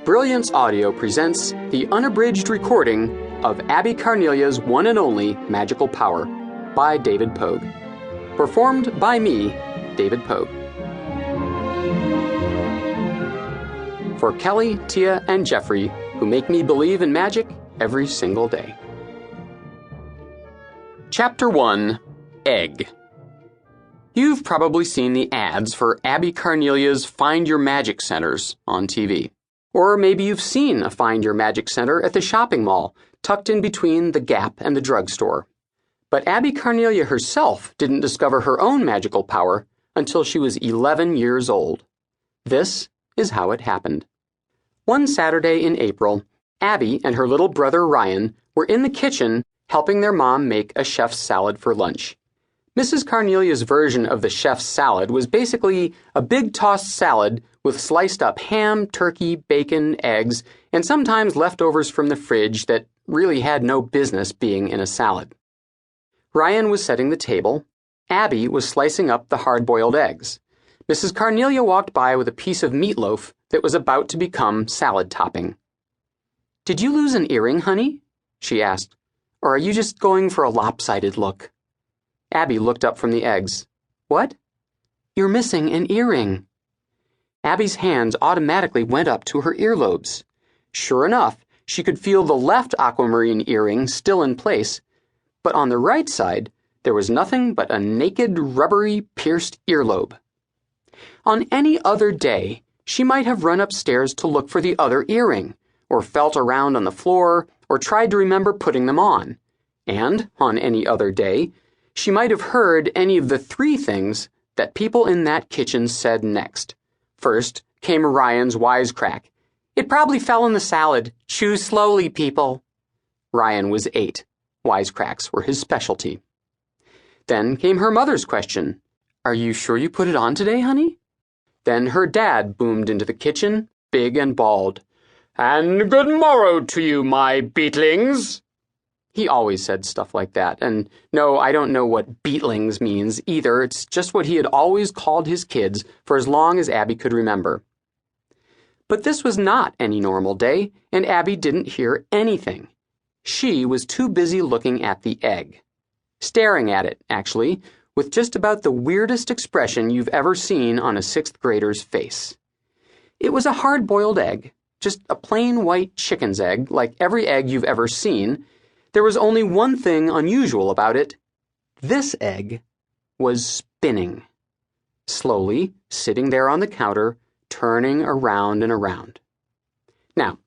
Brilliance Audio presents the unabridged recording of Abby Carnelia's one and only Magical Power by David Pogue. Performed by me, David Pogue. For Kelly, Tia, and Jeffrey, who make me believe in magic every single day. Chapter 1, Egg. You've probably seen the ads for Abby Carnelia's Find Your Magic Centers on TV. Or maybe you've seen a Find Your Magic Center at the shopping mall, tucked in between the Gap and the drugstore. But Abby Carnelia herself didn't discover her own magical power until she was 11 years old. This is how it happened. One Saturday in April, Abby and her little brother Ryan were in the kitchen helping their mom make a chef's salad for lunch. Mrs. Carnelia's version of the chef's salad was basically a big tossed salad with sliced up ham, turkey, bacon, eggs, and sometimes leftovers from the fridge that really had no business being in a salad. Ryan was setting the table. Abby was slicing up the hard-boiled eggs. Mrs. Carnelia walked by with a piece of meatloaf that was about to become salad topping. "Did you lose an earring, honey?" she asked. "Or are you just going for a lopsided look?" Abby looked up from the eggs. "What?" "You're missing an earring." Abby's hands automatically went up to her earlobes. Sure enough, she could feel the left aquamarine earring still in place, but on the right side, there was nothing but a naked, rubbery, pierced earlobe. On any other day, she might have run upstairs to look for the other earring, or felt around on the floor, or tried to remember putting them on. And, on any other day, she might have heard any of the three things that people in that kitchen said next. First came Ryan's wisecrack. "It probably fell in the salad. Chew slowly, people." Ryan was 8. Wisecracks were his specialty. Then came her mother's question. "Are you sure you put it on today, honey?" Then her dad boomed into the kitchen, big and bald. "And good morrow to you, my beetlings." He always said stuff like that, and no, I don't know what beetlings means either. It's just what he had always called his kids for as long as Abby could remember. But this was not any normal day, and Abby didn't hear anything. She was too busy looking at the egg. Staring at it, actually, with just about the weirdest expression you've ever seen on a 6th grader's face. It was a hard-boiled egg, just a plain white chicken's egg, like every egg you've ever seen. There was only one thing unusual about it. This egg was spinning. Slowly, sitting there on the counter, turning around and around. Now,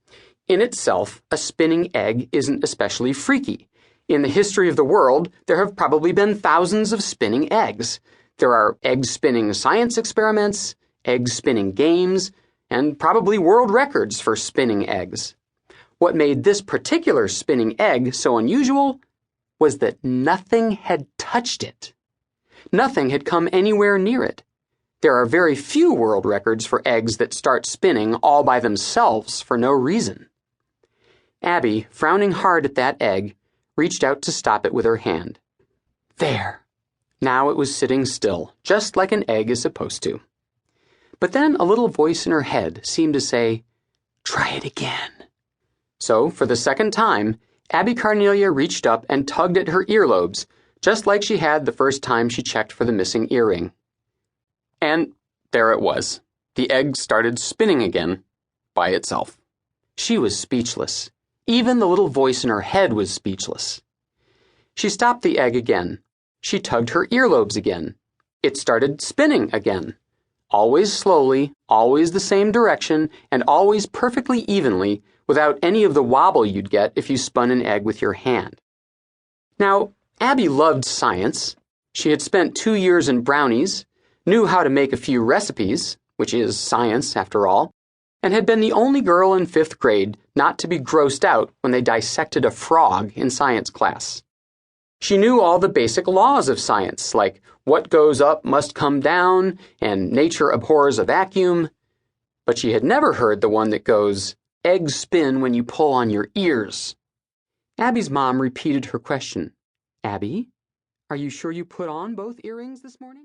in itself, a spinning egg isn't especially freaky. In the history of the world, there have probably been thousands of spinning eggs. There are egg-spinning science experiments, egg-spinning games, and probably world records for spinning eggs. What made this particular spinning egg so unusual was that nothing had touched it. Nothing had come anywhere near it. There are very few world records for eggs that start spinning all by themselves for no reason. Abby, frowning hard at that egg, reached out to stop it with her hand. There. Now it was sitting still, just like an egg is supposed to. But then a little voice in her head seemed to say, "Try it again." So, for the second time, Abby Carnelia reached up and tugged at her earlobes, just like she had the first time she checked for the missing earring. And there it was. The egg started spinning again, by itself. She was speechless. Even the little voice in her head was speechless. She stopped the egg again. She tugged her earlobes again. It started spinning again. Always slowly, always the same direction, and always perfectly evenly, without any of the wobble you'd get if you spun an egg with your hand. Now, Abby loved science. She had spent 2 years in brownies, knew how to make a few recipes, which is science after all, and had been the only girl in 5th grade not to be grossed out when they dissected a frog in science class. She knew all the basic laws of science, like what goes up must come down, and nature abhors a vacuum, but she had never heard the one that goes, "Eggs spin when you pull on your ears." Abby's mom repeated her question. "Abby, are you sure you put on both earrings this morning?"